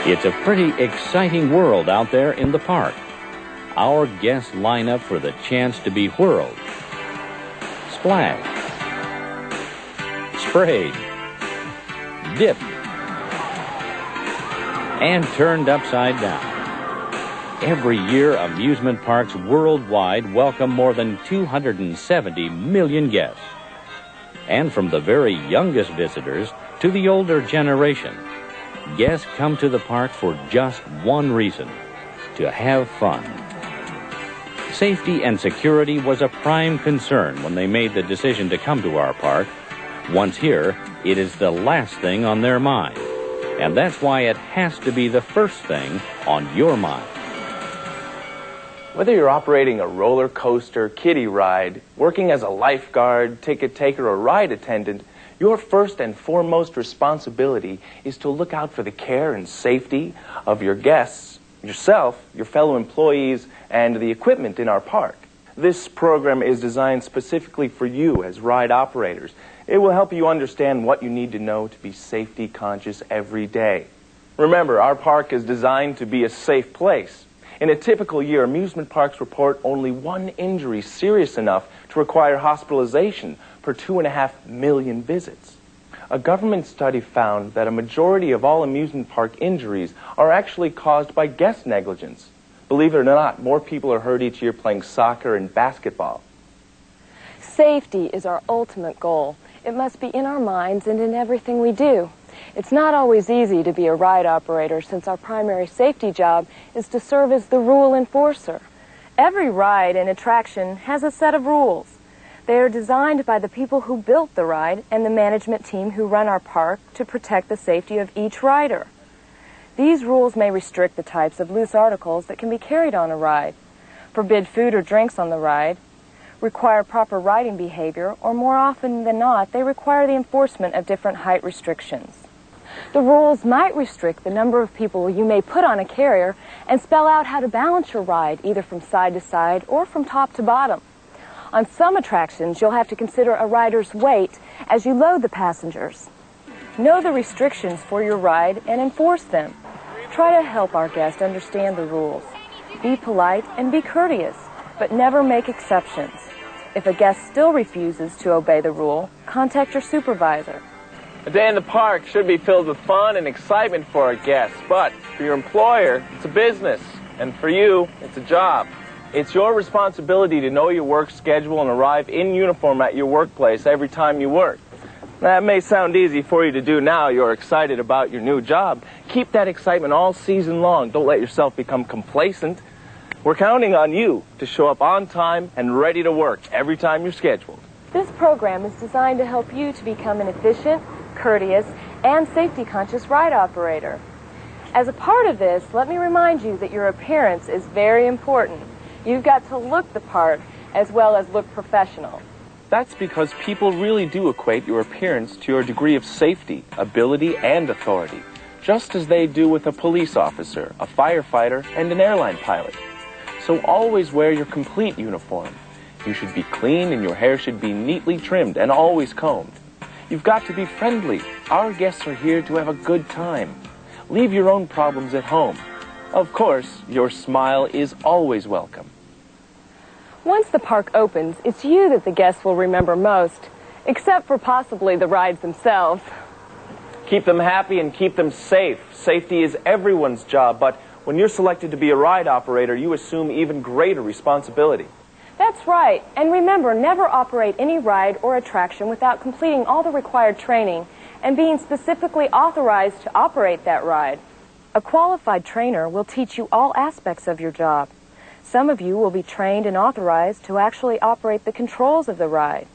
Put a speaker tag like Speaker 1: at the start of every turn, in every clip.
Speaker 1: It's a pretty exciting world out there in the park. Our guests line up for the chance to be whirled, splashed, sprayed, dipped, and turned upside down. Every year, amusement parks worldwide welcome more than 270 million guests. And from the very youngest visitors to the older generation, guests come to the park for just one reason: to have fun. Safety and security was a prime concern when they made the decision to come to our park. Once here, it is the last thing on their mind. And that's why it has to be the first thing on your mind.
Speaker 2: Whether you're operating a roller coaster, kiddie ride, working as a lifeguard, ticket taker, or ride attendant, your first and foremost responsibility is to look out for the care and safety of your guests, yourself, your fellow employees, and the equipment in our park. This program is designed specifically for you as ride operators. It will help you understand what you need to know to be safety conscious every day. Remember, our park is designed to be a safe place. In a typical year, amusement parks report only one injury serious enough to require hospitalization per 2.5 million visits. A government study found that a majority of all amusement park injuries are actually caused by guest negligence. Believe it or not, more people are hurt each year playing soccer and basketball.
Speaker 3: Safety is our ultimate goal. It must be in our minds and in everything we do. It's not always easy to be a ride operator, since our primary safety job is to serve as the rule enforcer. Every ride and attraction has a set of rules. They are designed by the people who built the ride and the management team who run our park to protect the safety of each rider. These rules may restrict the types of loose articles that can be carried on a ride, forbid food or drinks on the ride, require proper riding behavior, or more often than not, they require the enforcement of different height restrictions. The rules might restrict the number of people you may put on a carrier and spell out how to balance your ride, either from side to side or from top to bottom. On some attractions, you'll have to consider a rider's weight as you load the passengers. Know the restrictions for your ride and enforce them. Try to help our guests understand the rules. Be polite and be courteous, but never make exceptions. If a guest still refuses to obey the rule, contact your supervisor.
Speaker 2: A day in the park should be filled with fun and excitement for our guests, but for your employer, it's a business, and for you, it's a job. It's your responsibility to know your work schedule and arrive in uniform at your workplace every time you work. That may sound easy for you to do now. You're excited about your new job. Keep that excitement all season long. Don't let yourself become complacent. We're counting on you to show up on time and ready to work every time you're scheduled.
Speaker 3: This program is designed to help you to become an efficient, courteous, and safety-conscious ride operator. As a part of this, let me remind you that your appearance is very important. You've got to look the part as well as look professional.
Speaker 2: That's because people really do equate your appearance to your degree of safety, ability, and authority, just as they do with a police officer, a firefighter, and an airline pilot. So always wear your complete uniform. You should be clean and your hair should be neatly trimmed and always combed. You've got to be friendly. Our guests are here to have a good time. Leave your own problems at home. Of course, your smile is always welcome.
Speaker 3: Once the park opens, it's you that the guests will remember most, except for possibly the rides themselves.
Speaker 2: Keep them happy and keep them safe. Safety is everyone's job, but when you're selected to be a ride operator, you assume even greater responsibility.
Speaker 3: That's right. And remember, never operate any ride or attraction without completing all the required training and being specifically authorized to operate that ride. A qualified trainer will teach you all aspects of your job. Some of you will be trained and authorized to actually operate the controls of the ride.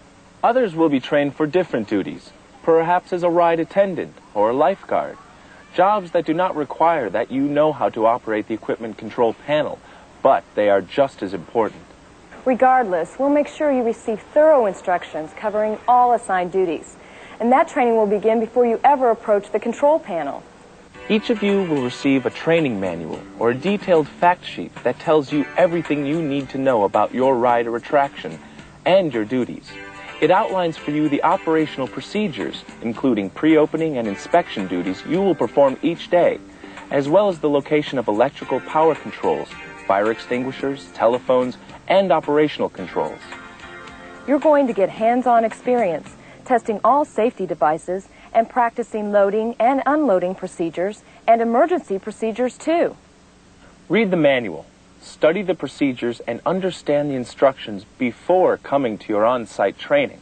Speaker 2: Others will be trained for different duties, perhaps as a ride attendant or a lifeguard. Jobs that do not require that you know how to operate the equipment control panel, but they are just as important.
Speaker 3: Regardless, we'll make sure you receive thorough instructions covering all assigned duties, and that training will begin before you ever approach the control panel.
Speaker 2: Each of you will receive a training manual or a detailed fact sheet that tells you everything you need to know about your ride or attraction and your duties. It outlines for you the operational procedures, including pre-opening and inspection duties you will perform each day, as well as the location of electrical power controls, fire extinguishers, telephones, and operational controls.
Speaker 3: You're going to get hands-on experience testing all safety devices and practicing loading and unloading procedures and emergency procedures too.
Speaker 2: Read the manual, study the procedures, and understand the instructions before coming to your on-site training.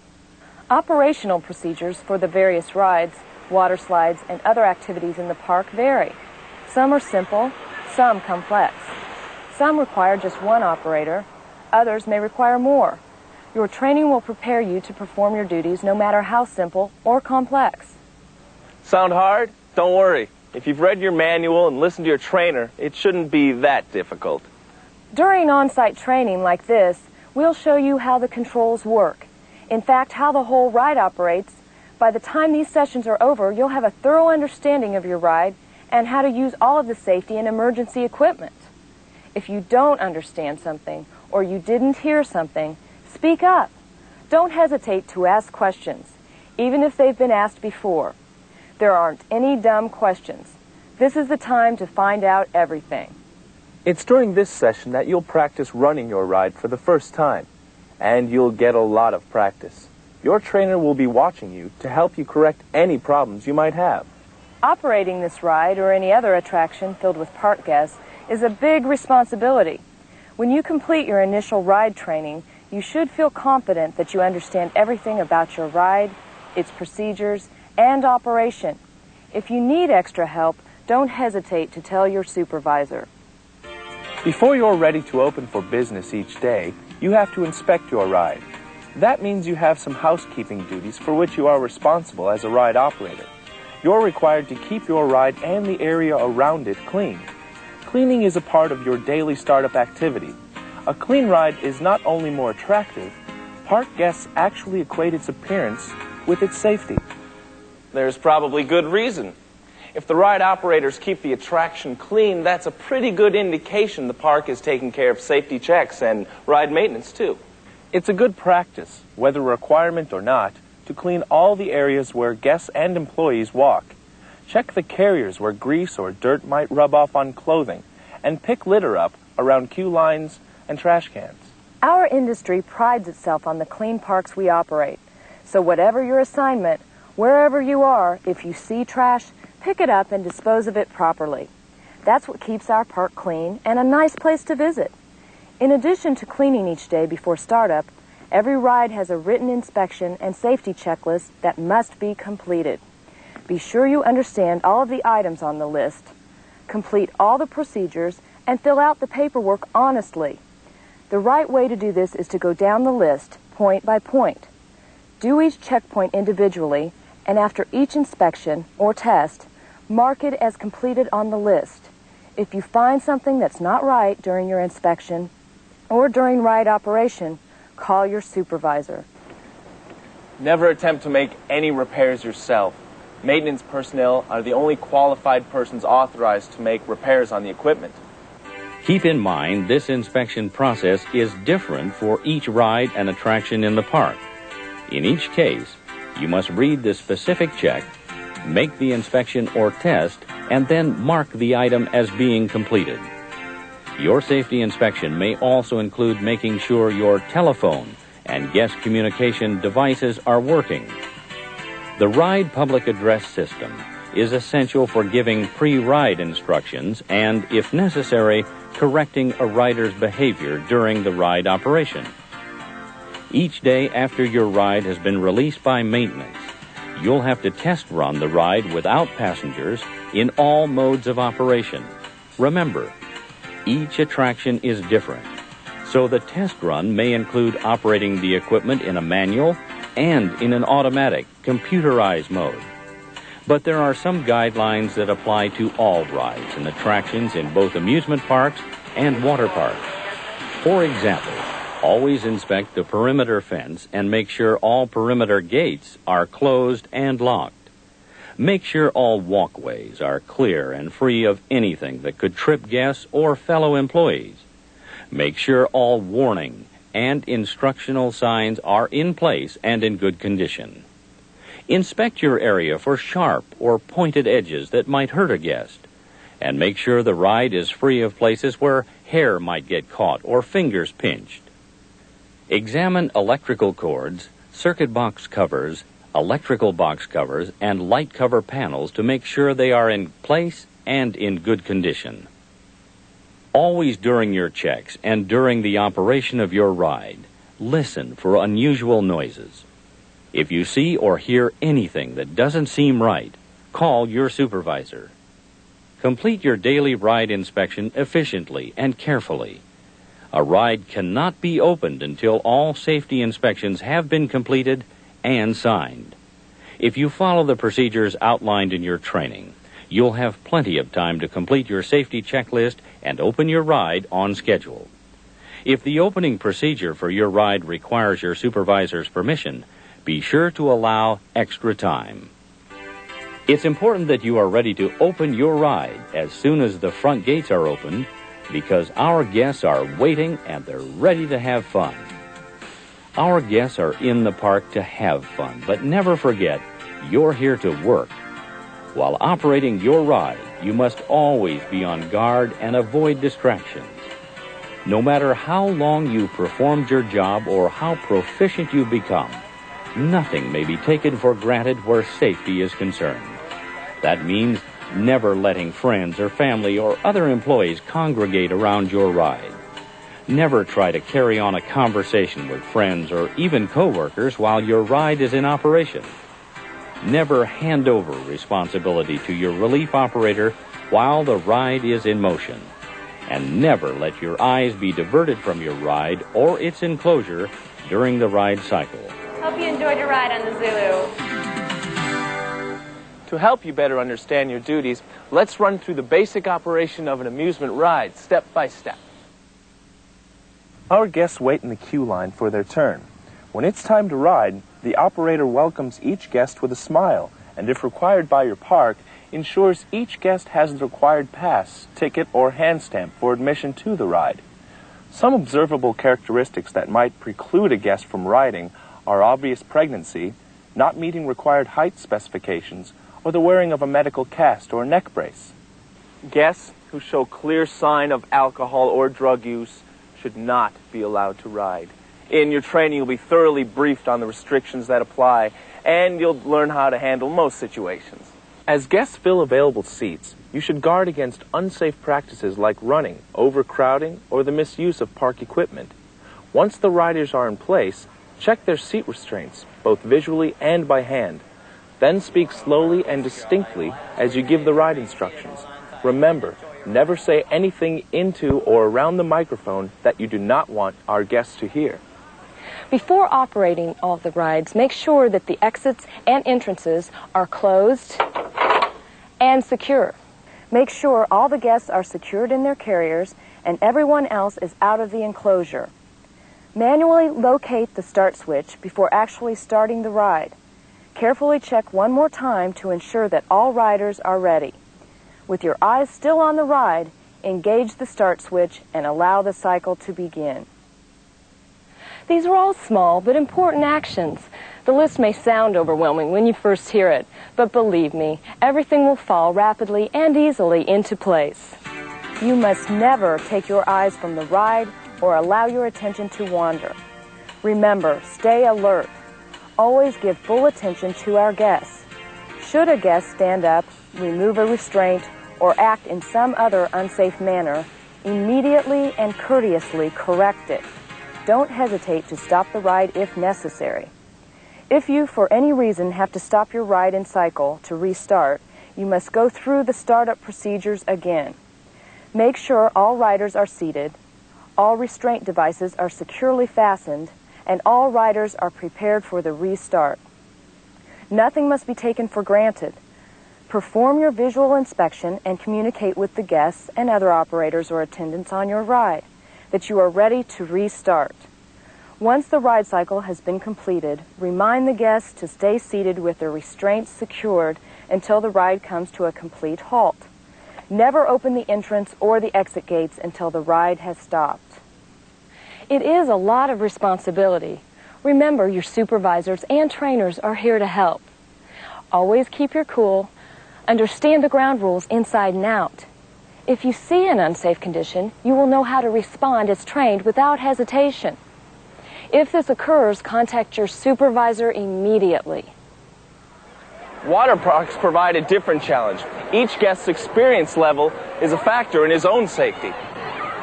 Speaker 3: Operational procedures for the various rides, water slides, and other activities in the park vary. Some are simple, some complex. Some require just one operator, others may require more. Your training will prepare you to perform your duties no matter how simple or complex.
Speaker 2: Sound hard? Don't worry. If you've read your manual and listened to your trainer, it shouldn't be that difficult.
Speaker 3: During on-site training like this, we'll show you how the controls work. In fact, how the whole ride operates. By the time these sessions are over, you'll have a thorough understanding of your ride and how to use all of the safety and emergency equipment. If you don't understand something or you didn't hear something, speak up. Don't hesitate to ask questions, even if they've been asked before. There aren't any dumb questions. This is the time to find out everything.
Speaker 2: It's during this session that you'll practice running your ride for the first time, and you'll get a lot of practice. Your trainer will be watching you to help you correct any problems you might have.
Speaker 3: Operating this ride or any other attraction filled with park guests is a big responsibility. When you complete your initial ride training, you should feel confident that you understand everything about your ride, its procedures, and operation. If you need extra help, don't hesitate to tell your supervisor.
Speaker 2: Before you're ready to open for business each day, you have to inspect your ride. That means you have some housekeeping duties for which you are responsible as a ride operator. You're required to keep your ride and the area around it clean. Cleaning is a part of your daily startup activity. A clean ride is not only more attractive, park guests actually equate its appearance with its safety. There's probably good reason. If the ride operators keep the attraction clean, that's a pretty good indication the park is taking care of safety checks and ride maintenance too. It's a good practice, whether a requirement or not, to clean all the areas where guests and employees walk. Check the carriers where grease or dirt might rub off on clothing, and pick litter up around queue lines and trash cans.
Speaker 3: Our industry prides itself on the clean parks we operate. So whatever your assignment, wherever you are, if you see trash, pick it up and dispose of it properly. That's what keeps our park clean and a nice place to visit. In addition to cleaning each day before startup, every ride has a written inspection and safety checklist that must be completed. Be sure you understand all of the items on the list, complete all the procedures, and fill out the paperwork honestly. The right way to do this is to go down the list, point by point. Do each checkpoint individually, and after each inspection or test, mark it as completed on the list. If you find something that's not right during your inspection or during ride operation, call your supervisor.
Speaker 2: Never attempt to make any repairs yourself. Maintenance personnel are the only qualified persons authorized to make repairs on the equipment.
Speaker 1: Keep in mind this inspection process is different for each ride and attraction in the park. In each case, you must read the specific check, make the inspection or test, and then mark the item as being completed. Your safety inspection may also include making sure your telephone and guest communication devices are working. The ride public address system is essential for giving pre-ride instructions and, if necessary, correcting a rider's behavior during the ride operation. Each day after your ride has been released by maintenance, you'll have to test run the ride without passengers in all modes of operation. Remember, each attraction is different, so the test run may include operating the equipment in a manual and in an automatic, computerized mode. But there are some guidelines that apply to all rides and attractions in both amusement parks and water parks. For example, always inspect the perimeter fence and make sure all perimeter gates are closed and locked. Make sure all walkways are clear and free of anything that could trip guests or fellow employees. Make sure all warning and instructional signs are in place and in good condition. Inspect your area for sharp or pointed edges that might hurt a guest. And make sure the ride is free of places where hair might get caught or fingers pinched. Examine electrical cords, circuit box covers, electrical box covers, and light cover panels to make sure they are in place and in good condition. Always during your checks and during the operation of your ride, listen for unusual noises. If you see or hear anything that doesn't seem right, call your supervisor. Complete your daily ride inspection efficiently and carefully. A ride cannot be opened until all safety inspections have been completed and signed. If you follow the procedures outlined in your training, you'll have plenty of time to complete your safety checklist and open your ride on schedule. If the opening procedure for your ride requires your supervisor's permission, be sure to allow extra time. It's important that you are ready to open your ride as soon as the front gates are opened, because our guests are waiting and they're ready to have fun. Our guests are in the park to have fun, but never forget, you're here to work. While operating your ride, you must always be on guard and avoid distractions. No matter how long you've performed your job or how proficient you've become, nothing may be taken for granted where safety is concerned. That means never letting friends or family or other employees congregate around your ride. Never try to carry on a conversation with friends or even coworkers while your ride is in operation. Never hand over responsibility to your relief operator while the ride is in motion. And never let your eyes be diverted from your ride or its enclosure during the ride cycle.
Speaker 4: Hope you enjoyed your ride on the Zulu.
Speaker 2: To help you better understand your duties, let's run through the basic operation of an amusement ride, step by step. Our guests wait in the queue line for their turn. When it's time to ride, the operator welcomes each guest with a smile, and if required by your park, ensures each guest has the required pass, ticket, or hand stamp for admission to the ride. Some observable characteristics that might preclude a guest from riding are obvious pregnancy, not meeting required height specifications, or the wearing of a medical cast or neck brace. Guests who show clear sign of alcohol or drug use should not be allowed to ride. In your training, you'll be thoroughly briefed on the restrictions that apply, and you'll learn how to handle most situations. As guests fill available seats, you should guard against unsafe practices like running, overcrowding, or the misuse of park equipment. Once the riders are in place, check their seat restraints, both visually and by hand. Then speak slowly and distinctly as you give the ride instructions. Remember, never say anything into or around the microphone that you do not want our guests to hear.
Speaker 3: Before operating all of the rides, make sure that the exits and entrances are closed and secure. Make sure all the guests are secured in their carriers and everyone else is out of the enclosure. Manually locate the start switch before actually starting the ride. Carefully check one more time to ensure that all riders are ready. With your eyes still on the ride, engage the start switch and allow the cycle to begin. These are all small but important actions. The list may sound overwhelming when you first hear it, but believe me, everything will fall rapidly and easily into place. You must never take your eyes from the ride or allow your attention to wander. Remember, stay alert. Always give full attention to our guests. Should a guest stand up, remove a restraint, or act in some other unsafe manner, immediately and courteously correct it. Don't hesitate to stop the ride if necessary. If you, for any reason, have to stop your ride and cycle to restart, you must go through the startup procedures again. Make sure all riders are seated, all restraint devices are securely fastened, and all riders are prepared for the restart. Nothing must be taken for granted. Perform your visual inspection and communicate with the guests and other operators or attendants on your ride that you are ready to restart. Once the ride cycle has been completed, remind the guests to stay seated with their restraints secured until the ride comes to a complete halt. Never open the entrance or the exit gates until the ride has stopped. It is a lot of responsibility. Remember, your supervisors and trainers are here to help. Always keep your cool. Understand the ground rules inside and out. If you see an unsafe condition, you will know how to respond as trained without hesitation. If this occurs, contact your supervisor immediately.
Speaker 2: Water parks provide a different challenge. Each guest's experience level is a factor in his own safety.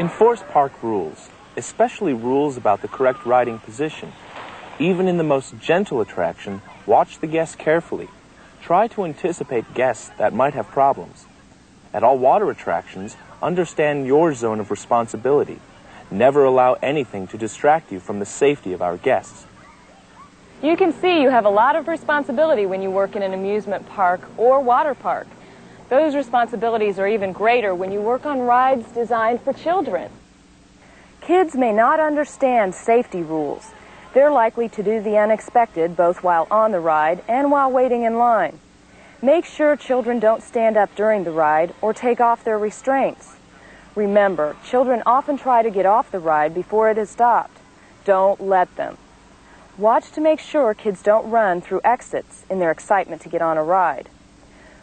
Speaker 2: Enforce park rules, especially rules about the correct riding position. Even in the most gentle attraction, watch the guests carefully. Try to anticipate guests that might have problems. At all water attractions, understand your zone of responsibility. Never allow anything to distract you from the safety of our guests.
Speaker 3: You can see you have a lot of responsibility when you work in an amusement park or water park. Those responsibilities are even greater when you work on rides designed for children. Kids may not understand safety rules. They're likely to do the unexpected both while on the ride and while waiting in line. Make sure children don't stand up during the ride or take off their restraints. Remember, children often try to get off the ride before it has stopped. Don't let them. Watch to make sure kids don't run through exits in their excitement to get on a ride.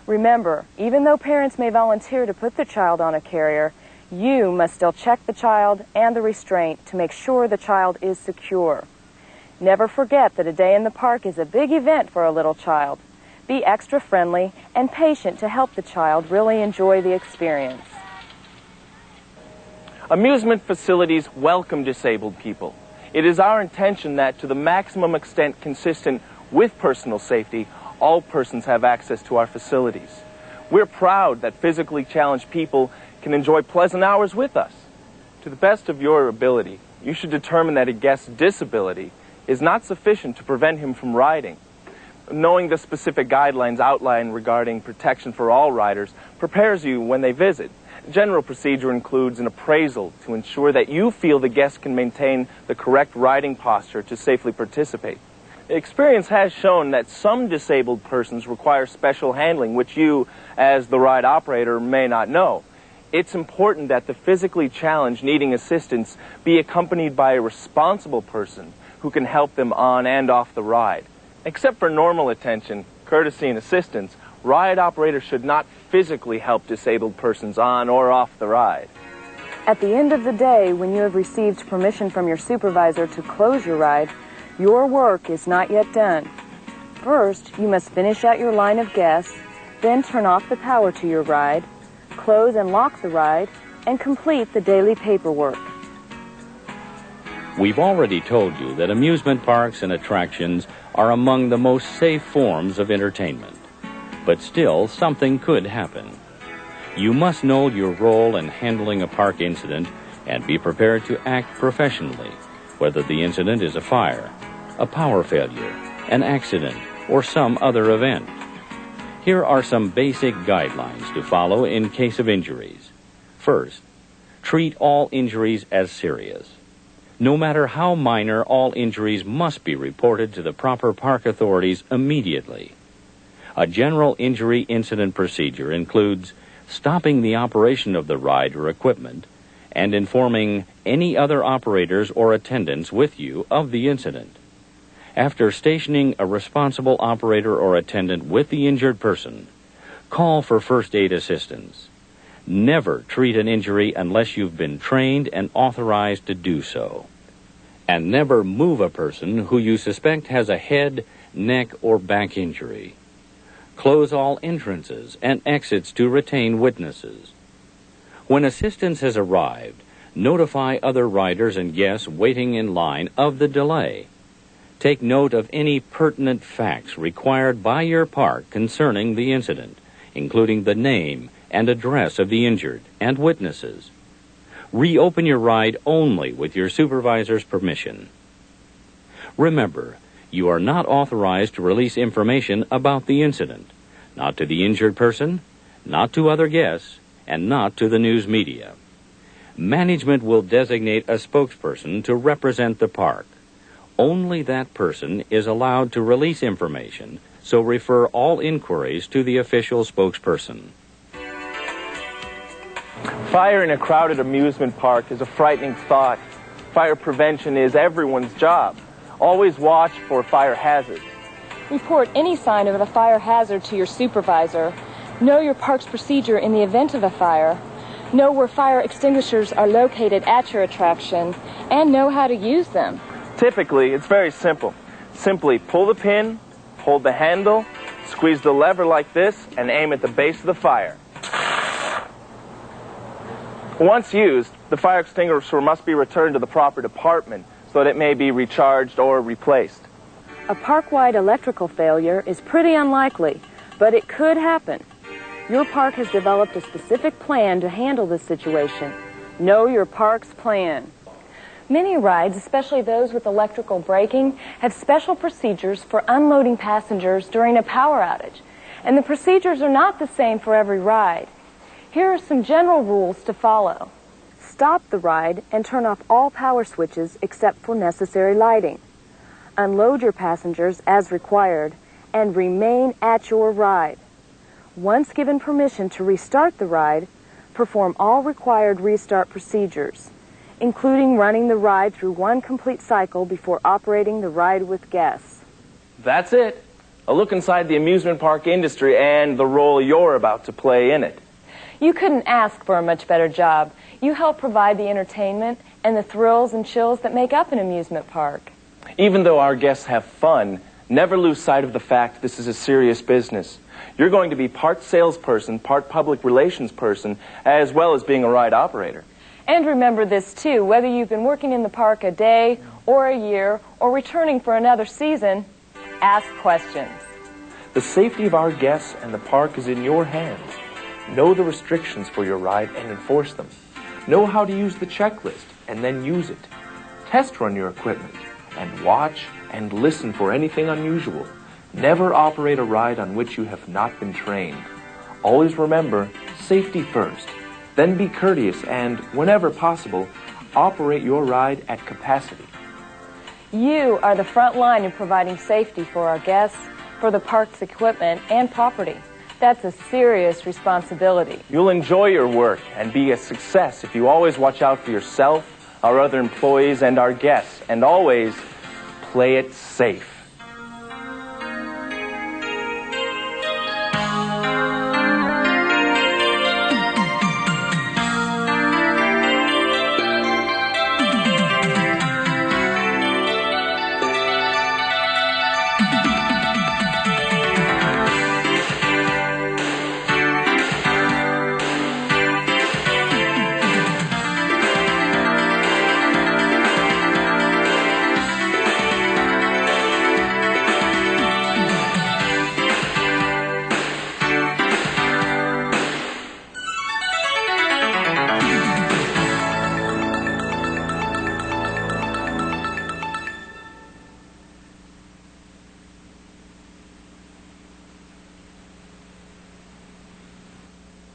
Speaker 3: Remember, even though parents may volunteer to put their child on a carrier, you must still check the child and the restraint to make sure the child is secure. Never forget that a day in the park is a big event for a little child. Be extra friendly and patient to help the child really enjoy the experience.
Speaker 2: Amusement facilities welcome disabled people. It is our intention that, to the maximum extent consistent with personal safety, all persons have access to our facilities. We're proud that physically challenged people can enjoy pleasant hours with us. To the best of your ability, you should determine that a guest's disability is not sufficient to prevent him from riding. Knowing the specific guidelines outlined regarding protection for all riders prepares you when they visit. General procedure includes an appraisal to ensure that you feel the guest can maintain the correct riding posture to safely participate. Experience has shown that some disabled persons require special handling, which you, as the ride operator, may not know. It's important that the physically challenged needing assistance be accompanied by a responsible person who can help them on and off the ride. Except for normal attention, courtesy, and assistance, ride operators should not physically help disabled persons on or off the ride.
Speaker 3: At the end of the day, when you have received permission from your supervisor to close your ride, your work is not yet done. First, you must finish out your line of guests, then turn off the power to your ride, close and lock the ride, and complete the daily paperwork.
Speaker 1: We've already told you that amusement parks and attractions are among the most safe forms of entertainment. But still, something could happen. You must know your role in handling a park incident and be prepared to act professionally, whether the incident is a fire, a power failure, an accident, or some other event. Here are some basic guidelines to follow in case of injuries. First, treat all injuries as serious. No matter how minor, all injuries must be reported to the proper park authorities immediately. A general injury incident procedure includes stopping the operation of the ride or equipment and informing any other operators or attendants with you of the incident. After stationing a responsible operator or attendant with the injured person, call for first aid assistance. Never treat an injury unless you've been trained and authorized to do so. And never move a person who you suspect has a head, neck, or back injury. Close all entrances and exits to retain witnesses. When assistance has arrived, notify other riders and guests waiting in line of the delay. Take note of any pertinent facts required by your park concerning the incident, including the name and address of the injured and witnesses. Reopen your ride only with your supervisor's permission. Remember, you are not authorized to release information about the incident, not to the injured person, not to other guests, and not to the news media. Management will designate a spokesperson to represent the park. Only that person is allowed to release information, so refer all inquiries to the official spokesperson.
Speaker 2: Fire in a crowded amusement park is a frightening thought. Fire prevention is everyone's job. Always watch for fire hazards.
Speaker 3: Report any sign of a fire hazard to your supervisor. Know your park's procedure in the event of a fire. know where fire extinguishers are located at your attraction, and know how to use them.
Speaker 2: Typically, it's very simple. Simply pull the pin, hold the handle, squeeze the lever like this, and aim at the base of the fire. Once used, the fire extinguisher must be returned to the proper department so that it may be recharged or replaced.
Speaker 3: A park-wide electrical failure is pretty unlikely, but it could happen. Your park has developed a specific plan to handle this situation. Know your park's plan. Many rides, especially those with electrical braking, have special procedures for unloading passengers during a power outage. And the procedures are not the same for every ride. Here are some general rules to follow. Stop the ride and turn off all power switches except for necessary lighting. Unload your passengers as required and remain at your ride. Once given permission to restart the ride, perform all required restart procedures, including running the ride through one complete cycle before operating the ride with guests.
Speaker 2: That's it. A look inside the amusement park industry and the role you're about to play in it.
Speaker 3: You couldn't ask for a much better job. You help provide the entertainment and the thrills and chills that make up an amusement park.
Speaker 2: Even though our guests have fun, never lose sight of the fact this is a serious business. You're going to be part salesperson, part public relations person, as well as being a ride operator.
Speaker 3: And remember this too, whether you've been working in the park a day or a year or returning for another season, ask questions.
Speaker 2: The safety of our guests and the park is in your hands. Know the restrictions for your ride and enforce them. Know how to use the checklist and then use it. Test run your equipment and watch and listen for anything unusual. Never operate a ride on which you have not been trained. Always remember, safety first. Then be courteous and, whenever possible, operate your ride at capacity.
Speaker 3: You are the front line in providing safety for our guests, for the park's equipment and property. That's a serious responsibility.
Speaker 2: You'll enjoy your work and be a success if you always watch out for yourself, our other employees, and our guests, and always play it safe.